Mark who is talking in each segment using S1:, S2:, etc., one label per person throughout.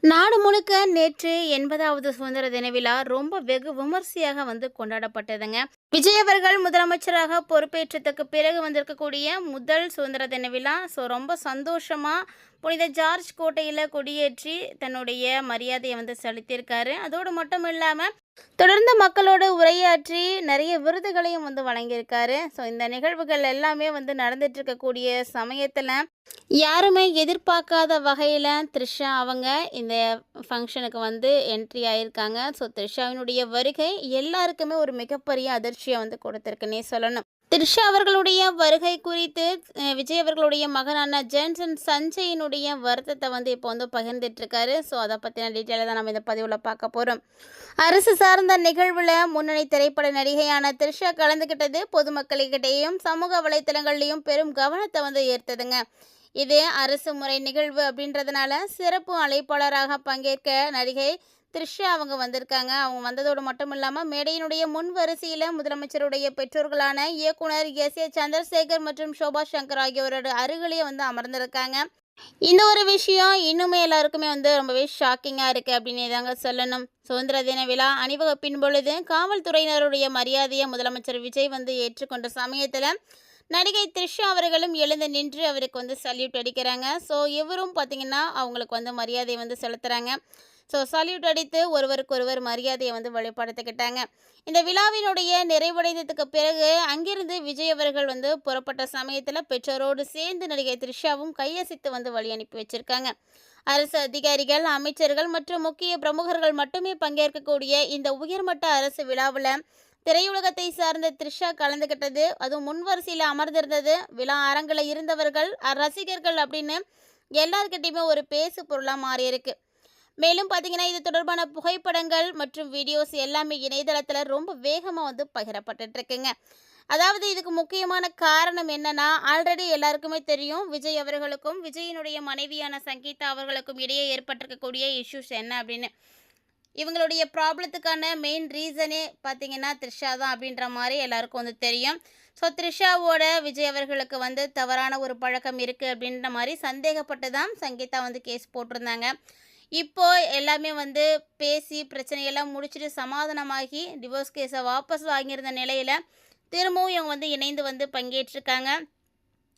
S1: நாடு முழுக்க நேற்று 80வது சுதந்திர தின விழா ரொம்ப வெகு விமர்சையாக கொண்டாடப்பட்டதுங்க. விஜய் அவர்கள் முதலமைச்சராக பொறுப்பேற்றதுக்கு பிறகு வந்திருக்கக்கூடிய முதல் சுதந்திர தின விழா. ரொம்ப சந்தோஷமா புனித ஜார்ஜ் கோட்டையில் கொடியேற்றி தன்னுடைய மரியாதையை செலுத்தியிருக்காரு. அதோடு மட்டும் இல்லாமல் தொடர்ந்து மக்களோடு உரையாற்றி நிறைய விருதுகளையும் வழங்கியிருக்காரு. இந்த நிகழ்வுகள் எல்லாமே நடந்துட்டு இருக்கக்கூடிய சமயத்தில் யாருமே எதிர்பார்க்காத வகையில் த்ரிஷா அவங்க இந்த ஃபங்க்ஷனுக்கு என்ட்ரி ஆயிருக்காங்க. த்ரிஷாவினுடைய வருகை எல்லாருக்குமே ஒரு மிகப்பெரிய அதிர்ச்சியை கொடுத்துருக்குன்னே சொல்லணும். த்ரிஷா அவர்களுடைய வருகை குறித்து விஜய் அவர்களுடைய மகனான ஜேன்சன் சஞ்சயினுடைய வருத்தத்தை இப்போ பகிர்ந்துட்டு இருக்காரு. அதை பற்றின டீட்டெயிலை தான் நம்ம இந்த பதிவில் பார்க்க போகிறோம். அரசு சார்ந்த நிகழ்வில் முன்னணி திரைப்பட நடிகையான த்ரிஷா கலந்துக்கிட்டது பொதுமக்களிடையேயும் சமூக வலைத்தளங்கள்லையும் பெரும் கவனத்தை ஈர்த்ததுங்க. இது அரசு முறை நிகழ்வு அப்படின்றதுனால சிறப்பு அழைப்பாளராக பங்கேற்க நடிகை த்ரிஷா அவங்க வந்திருக்காங்க. அவங்க வந்ததோடு மட்டும் இல்லாமல் மேடையினுடைய முன் வரிசையில் முதலமைச்சருடைய பெற்றோர்களான இயக்குனர் எஸ்.ஏ. சந்திரசேகர் மற்றும் சோபா சங்கர் ஆகியோரோட அருகிலேயே அமர்ந்திருக்காங்க. இந்த ஒரு விஷயம் இன்னுமே எல்லாருக்குமே ரொம்பவே ஷாக்கிங்காக இருக்குது அப்படின்னு தாங்க சொல்லணும். சுதந்திர தின விழா அணிவகுப்பின் பொழுது காவல்துறையினருடைய மரியாதையை முதலமைச்சர் விஜய் ஏற்றுக்கொண்ட சமயத்தில் நடிகை த்ரிஷா அவர்களும் எழுந்து நின்று அவருக்கு சல்யூட் அடிக்கிறாங்க. இவரும் பார்த்திங்கன்னா அவங்களுக்கு மரியாதையை செலுத்துகிறாங்க. சல்யூட் அடித்து ஒருவருக்கொருவர் மரியாதையை வெளிப்படுத்திக்கிட்டாங்க. இந்த விழாவினுடைய நிறைவடைந்ததுக்கு பிறகு அங்கிருந்து விஜய் அவர்கள் புறப்பட்ட சமயத்தில் பெற்றோரோடு சேர்ந்து நடிகை த்ரிஷாவும் கையசித்து வழி அனுப்பி வச்சிருக்காங்க. அரசு அதிகாரிகள், அமைச்சர்கள் மற்றும் முக்கிய பிரமுகர்கள் மட்டுமே பங்கேற்கக்கூடிய இந்த உயர்மட்ட அரசு விழாவில் திரையுலகத்தை சார்ந்த த்ரிஷா கலந்துக்கிட்டது, அதுவும் முன்வரிசையில் அமர்ந்திருந்தது. விழா அரங்கில் இருந்தவர்கள், ரசிகர்கள் அப்படின்னு எல்லாருக்கிட்டையுமே ஒரு பேசு பொருளாக மாறியிருக்கு. மேலும் பார்த்தீங்கன்னா இது தொடர்பான புகைப்படங்கள் மற்றும் வீடியோஸ் எல்லாமே இணையதளத்தில் ரொம்ப வேகமாக பகிரப்பட்டு இருக்குங்க. அதாவது இதுக்கு முக்கியமான காரணம் என்னன்னா, ஆல்ரெடி எல்லாருக்குமே தெரியும் விஜய் அவர்களுக்கும் விஜயினுடைய மனைவியான சங்கீதா அவர்களுக்கும் இடையே ஏற்பட்டிருக்கக்கூடிய இஷ்யூஸ் என்ன அப்படின்னு. இவங்களுடைய ப்ராப்ளத்துக்கான மெயின் ரீசனே பார்த்தீங்கன்னா த்ரிஷா தான் அப்படின்ற மாதிரி எல்லாருக்கும் தெரியும். த்ரிஷாவோட விஜய் அவர்களுக்கு தவறான ஒரு பழக்கம் இருக்குது அப்படின்ற மாதிரி சந்தேகப்பட்டு தான் சங்கீதா கேஸ் போட்டிருந்தாங்க. இப்போது எல்லாமே பேசி பிரச்சனையெல்லாம் முடிச்சுட்டு சமாதானமாகி டிவோர்ஸ் கேஸை வாபஸ் வாங்கியிருந்த நிலையில் திரும்பவும் இவங்க இணைந்து பங்கேற்றிருக்காங்க.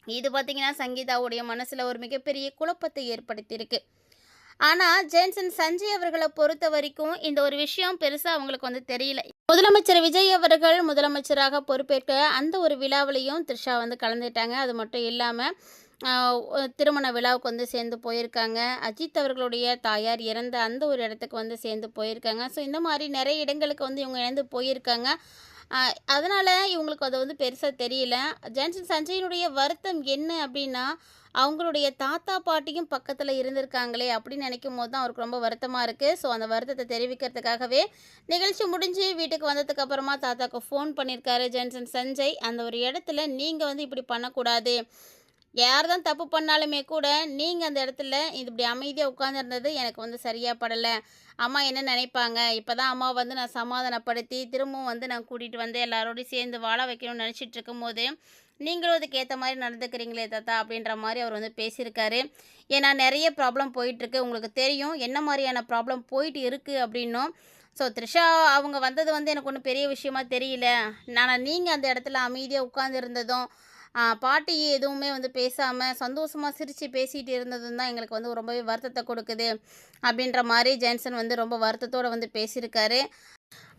S1: இது பார்த்திங்கன்னா சங்கீதாவுடைய மனசில் ஒரு மிகப்பெரிய குழப்பத்தை ஏற்படுத்தியிருக்கு. ஆனால் ஜேன்சன் சஞ்சய் அவர்களை பொறுத்த வரைக்கும் இந்த ஒரு விஷயம் பெருசாக அவங்களுக்கு தெரியல. முதலமைச்சர் விஜய் அவர்கள் முதலமைச்சராக பொறுப்பேற்க அந்த ஒரு விழாவிலையும் த்ரிஷா கலந்துட்டாங்க. அது மட்டும் இல்லாமல் திருமண விழாவுக்கு சேர்ந்து போயிருக்காங்க. அஜித் அவர்களுடைய தாயார் இறந்த அந்த ஒரு இடத்துக்கு சேர்ந்து போயிருக்காங்க. இந்த மாதிரி நிறைய இடங்களுக்கு இவங்க இணைந்து போயிருக்காங்க. அதனால் இவங்களுக்கு அது பெருசாக தெரியல. ஜேன்சன் சஞ்சயினுடைய வருத்தம் என்ன அப்படின்னா, அவங்களுடைய தாத்தா பாட்டியும் பக்கத்தில் இருந்திருக்காங்களே அப்படின்னு நினைக்கும் போது தான் அவருக்கு ரொம்ப வருத்தமாக இருக்குது. அந்த வருத்தத்தை தெரிவிக்கிறதுக்காகவே நிகழ்ச்சி முடிஞ்சு வீட்டுக்கு வந்ததுக்கு அப்புறமா தாத்தாவுக்கு ஃபோன் பண்ணியிருக்காரு ஜேன்சன் சஞ்சய். அந்த ஒரு இடத்துல நீங்கள் இப்படி பண்ணக்கூடாது, யார் தான் தப்பு பண்ணாலுமே கூட நீங்கள் அந்த இடத்துல இப்படி அமைதியாக உட்காந்துருந்தது எனக்கு சரியாக படலை. அம்மா என்ன நினைப்பாங்க, இப்போ தான் அம்மா நான் சமாதானப்படுத்தி திரும்பவும் நான் கூட்டிகிட்டு எல்லாரோடையும் சேர்ந்து வாழ வைக்கணும்னு நினச்சிட்டு இருக்கும்போது நீங்களும் அதுக்கு ஏற்ற மாதிரி நடந்துக்கிறீங்களே தாத்தா அப்படின்ற மாதிரி அவர் பேசியிருக்காரு. ஏன்னா நிறைய ப்ராப்ளம் போயிட்டுருக்கு, உங்களுக்கு தெரியும் என்ன மாதிரியான ப்ராப்ளம் போயிட்டு இருக்குது அப்படின்னும். த்ரிஷா அவங்க வந்தது எனக்கு ஒன்றும் பெரிய விஷயமா தெரியல. நீங்கள் அந்த இடத்துல அமைதியாக உட்காந்துருந்ததும் பாட்டி எதுவுமே பேசாமல் சந்தோஷமாக சிரித்து பேசிகிட்டு இருந்ததும் தான் எங்களுக்கு ரொம்பவே வருத்தத்தை கொடுக்குது அப்படின்ற மாதிரி ஜேன்சன் ரொம்ப வருத்தத்தோடு பேசியிருக்காரு.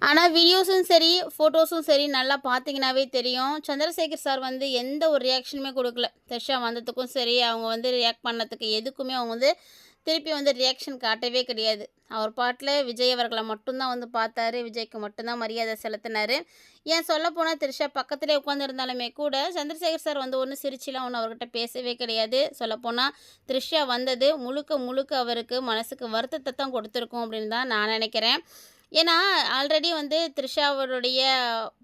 S1: ஆனால் வீடியோஸும் சரி ஃபோட்டோஸும் சரி நல்லா பார்த்தீங்கன்னாவே தெரியும், சந்திரசேகர் சார் எந்த ஒரு ரியாக்ஷனுமே கொடுக்கல. த்ரிஷா வந்ததுக்கும் சரி அவங்க ரியாக்ட் பண்ணதுக்கு எதுக்குமே அவங்க திருப்பி ரியாக்ஷன் காட்டவே கிடையாது. அவர் பாட்டில் விஜய் அவர்களை மட்டும்தான் பார்த்தாரு, விஜய்க்கு மட்டும்தான் மரியாதை செலுத்தினார். ஏன் சொல்லப்போனால் த்ரிஷா பக்கத்துலேயே உட்காந்துருந்தாலுமே கூட சந்திரசேகர் சார் ஒன்றும் சிரிச்சிலாம் ஒன்றும் அவர்கிட்ட பேசவே கிடையாது. சொல்லப்போனால் த்ரிஷா வந்தது முழுக்க முழுக்க அவருக்கு மனசுக்கு வருத்தத்தை தான் கொடுத்துருக்கோம் அப்படின்னு தான் நான் நினைக்கிறேன். ஏன்னா ஆல்ரெடி த்ரிஷாவோடைய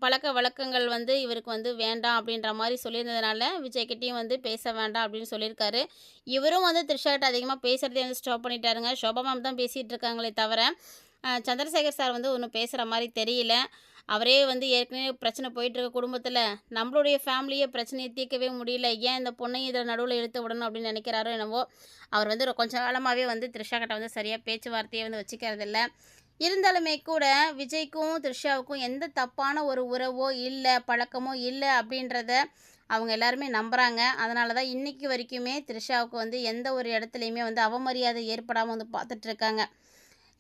S1: பழக்க வழக்கங்கள் இவருக்கு வேண்டாம் அப்படின்ற மாதிரி சொல்லியிருந்ததுனால விஜய்கிட்டையும் பேச வேண்டாம் அப்படின்னு சொல்லியிருக்காரு. இவரும் த்ரிஷாட்ட அதிகமாக பேசுகிறதே ஸ்டாப் பண்ணிட்டாருங்க. ஷோபா மேம் தான் பேசிகிட்டு இருக்காங்களே தவிர சந்திரசேகர் சார் ஒன்றும் பேசுகிற மாதிரி தெரியல. அவரே வந்து ஏற்கனவே பிரச்சனை போயிட்டுருக்க குடும்பத்தில் நம்மளுடைய ஃபேமிலியே பிரச்சனையை தீர்க்கவே முடியல, ஏன் இந்த பொண்ணையும் இதில் நடுவில் இழுத்து விடணும் அப்படின்னு நினைக்கிறாரோ என்னவோ. அவர் வந்து கொஞ்சம் காலமாகவே வந்து த்ரிஷா கிட்ட வந்து சரியாக பேச்சுவார்த்தையை வந்து வச்சுக்கிறதில்ல. இருந்தாலுமே கூட விஜய்க்கும் த்ரிஷாவுக்கும் எந்த தப்பான ஒரு உறவோ இல்லை, பழக்கமோ இல்லை அப்படின்றத அவங்க எல்லாருமே நம்புகிறாங்க. அதனால தான் இன்றைக்கி வரைக்குமே த்ரிஷாவுக்கு வந்து எந்த ஒரு இடத்துலையுமே வந்து அவமரியாதை ஏற்படாமல் வந்து பார்த்துட்ருக்காங்க.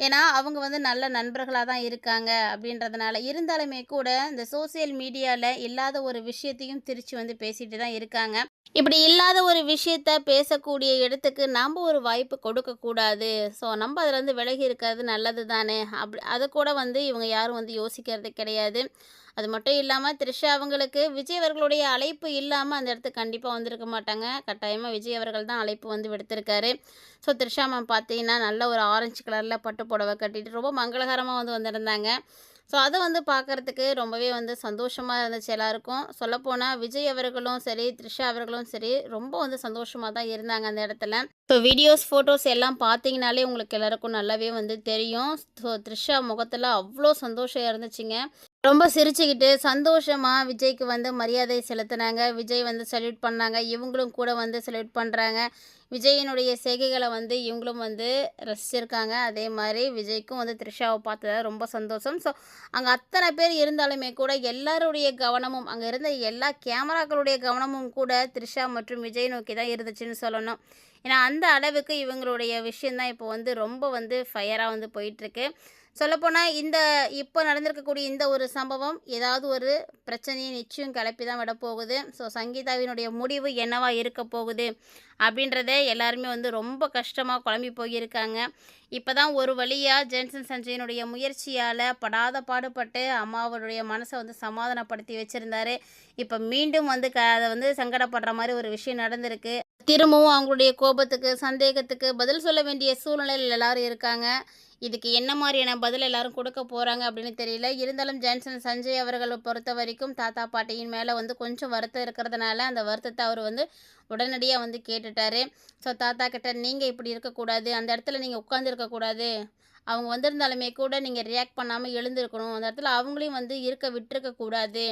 S1: ஏன்னா அவங்க வந்து நல்ல நண்பர்களாக தான் இருக்காங்க அப்படின்றதுனால. இருந்தாலுமே கூட இந்த சோசியல் மீடியாவில் இல்லாத ஒரு விஷயத்தையும் திரித்து வந்து பேசிட்டு தான் இருக்காங்க. இப்படி இல்லாத ஒரு விஷயத்த பேசக்கூடிய இடத்துக்கு நம்ம ஒரு வாய்ப்பு கொடுக்கக்கூடாது. ஸோ நம்ம அதுலேருந்து விலகி இருக்கிறது நல்லது தானே அதை கூட வந்து இவங்க யாரும் வந்து யோசிக்கிறது கிடையாது. அது மட்டும் இல்லாமல் த்ரிஷா அவங்களுக்கு விஜய் அவர்களுடைய அழைப்பு இல்லாமல் அந்த இடத்துக்கு கண்டிப்பாக வந்திருக்க மாட்டாங்க. கட்டாயமாக விஜய் அவர்கள் தான் அழைப்பு வந்து விடுத்திருக்காரு. ஸோ த்ரிஷா மேம் பார்த்தீங்கன்னா நல்ல ஒரு ஆரஞ்சு கலரில் பட்டு புடவை கட்டிட்டு ரொம்ப மங்களகரமாக வந்து வந்திருந்தாங்க. ஸோ அதை வந்து பார்க்குறதுக்கு ரொம்பவே வந்து சந்தோஷமாக இருந்துச்சு எல்லாருக்கும். சொல்லப்போனால் விஜய் அவர்களும் சரி, த்ரிஷா அவர்களும் சரி ரொம்ப வந்து சந்தோஷமாக தான் இருந்தாங்க அந்த இடத்துல. ஸோ வீடியோஸ், ஃபோட்டோஸ் எல்லாம் பார்த்தீங்கனாலே உங்களுக்கு எல்லாருக்கும் நல்லாவே வந்து தெரியும். ஸோ த்ரிஷா முகத்தில் அவ்வளோ சந்தோஷம் இருந்துச்சுங்க. ரொம்ப சிரிச்சுக்கிட்டு சந்தோஷமாக விஜய்க்கு வந்து மரியாதை செலுத்தினாங்க. விஜய் வந்து சல்யூட் பண்ணாங்க. இவங்களும் கூட வந்து சல்யூட் பண்ணுறாங்க. விஜயினுடைய செய்கைகளை வந்து இவங்களும் வந்து ரசிச்சிருக்காங்க. அதே மாதிரி விஜய்க்கும் வந்து த்ரிஷாவை பார்த்தது ரொம்ப சந்தோஷம். ஸோ அங்கே அத்தனை பேர் இருந்தாலுமே கூட எல்லாருடைய கவனமும், அங்கே இருந்த எல்லா கேமராக்களுடைய கவனமும் கூட த்ரிஷா மற்றும் விஜய் நோக்கி தான் இருந்துச்சுன்னு சொல்லணும். ஏன்னா அந்த அளவுக்கு இவங்களுடைய விஷயந்தான் இப்போ வந்து ரொம்ப வந்து ஃபயராக வந்து போயிட்டுருக்கு. சொல்லப்போனால் இப்போ நடந்திருக்கக்கூடிய இந்த ஒரு சம்பவம் ஏதாவது ஒரு பிரச்சனையை நிச்சயம் கிளப்பி தான் விடப்போகுது. ஸோ சங்கீதாவினுடைய முடிவு என்னவா இருக்க போகுது அப்படின்றத எல்லாருமே வந்து ரொம்ப கஷ்டமாக குழம்பி போயிருக்காங்க. இப்போ தான் ஒரு வழியாக ஜென்சன் சஞ்சயனுடைய முயற்சியால் படாத பாடுபட்டு அம்மாவனுடைய மனசை வந்து சமாதானப்படுத்தி வச்சுருந்தாரு. இப்போ மீண்டும் வந்து அதை வந்து சங்கடப்படுற மாதிரி ஒரு விஷயம் நடந்திருக்கு. திரும்பவும் அவங்களுடைய கோபத்துக்கு, சந்தேகத்துக்கு பதில் சொல்ல வேண்டிய சூழ்நிலையில் எல்லாரும் இருக்காங்க. இதுக்கு என்ன மாதிரியான பதில் எல்லாரும் கொடுக்க போகிறாங்க அப்படின்னு தெரியல. இருந்தாலும் ஜான்சன் சஞ்சய் அவர்களை பொறுத்த வரைக்கும் தாத்தா பாட்டியின் மேலே வந்து கொஞ்சம் வருத்தம் இருக்கிறதுனால அந்த வருத்தத்தை அவர் வந்து உடனடியாக வந்து கேட்டுட்டாரு. ஸோ தாத்தா கிட்ட நீங்கள் இப்படி இருக்கக்கூடாது, அந்த இடத்துல நீங்கள் உட்காந்துருக்கக்கூடாது, அவங்க வந்திருந்தாலுமே கூட நீங்கள் ரியாக்ட் பண்ணாமல் எழுந்திருக்கணும், அந்த இடத்துல அவங்களையும் வந்து இருக்க விட்டுருக்கக்கூடாது,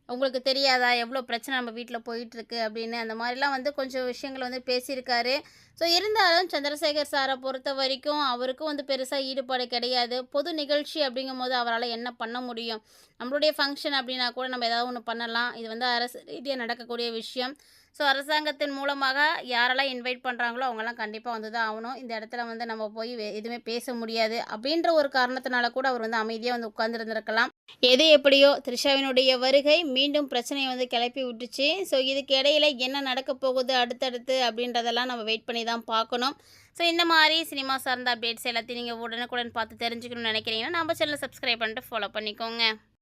S1: உங்களுக்கு தெரியாதா எவ்வளோ பிரச்சனை நம்ம வீட்டில் போயிட்டுருக்கு அப்படின்னு அந்த மாதிரிலாம் வந்து கொஞ்சம் விஷயங்கள் வந்து பேசியிருக்காரு. ஸோ இருந்தாலும் சந்திரசேகர் சாரை பொறுத்த வரைக்கும் அவருக்கும் வந்து பெருசாக ஈடுபாடு கிடையாது. பொது நிகழ்ச்சி அப்படிங்கும் போது அவரால் என்ன பண்ண முடியும்? நம்மளுடைய ஃபங்க்ஷன் அப்படின்னா கூட நம்ம ஏதாவது ஒன்று பண்ணலாம். இது வந்து அரசு ரீதியாக நடக்கக்கூடிய விஷயம். ஸோ அரசாங்கத்தின் மூலமாக யாரெல்லாம் இன்வைட் பண்ணுறாங்களோ அவங்கெல்லாம் கண்டிப்பாக வந்து தான் ஆகணும். இந்த இடத்துல வந்து நம்ம போய் எதுவுமே பேச முடியாது அப்படின்ற ஒரு காரணத்தினால கூட அவர் வந்து அமைதியாக வந்து உட்கார்ந்துருந்துருக்கலாம். எது எப்படியோ த்ரிஷாவினுடைய வருகை மீண்டும் பிரச்சனையை வந்து கிளப்பி விட்டுச்சு. ஸோ இதுக்கு இடையில என்ன நடக்க போகுது அடுத்தடுத்து அப்படின்றதெல்லாம் நம்ம வெயிட் பண்ணி தான் பார்க்கணும். ஸோ இந்த மாதிரி சினிமா சார்ந்த அப்டேட்ஸ் எல்லாத்தையும் நீங்கள் உடனுக்குடன் பார்த்து தெரிஞ்சுக்கணும்னு நினைக்கிறீங்கன்னா நம்ம சேனலை சப்ஸ்கிரைப் பண்ணிட்டு ஃபாலோ பண்ணிக்கோங்க.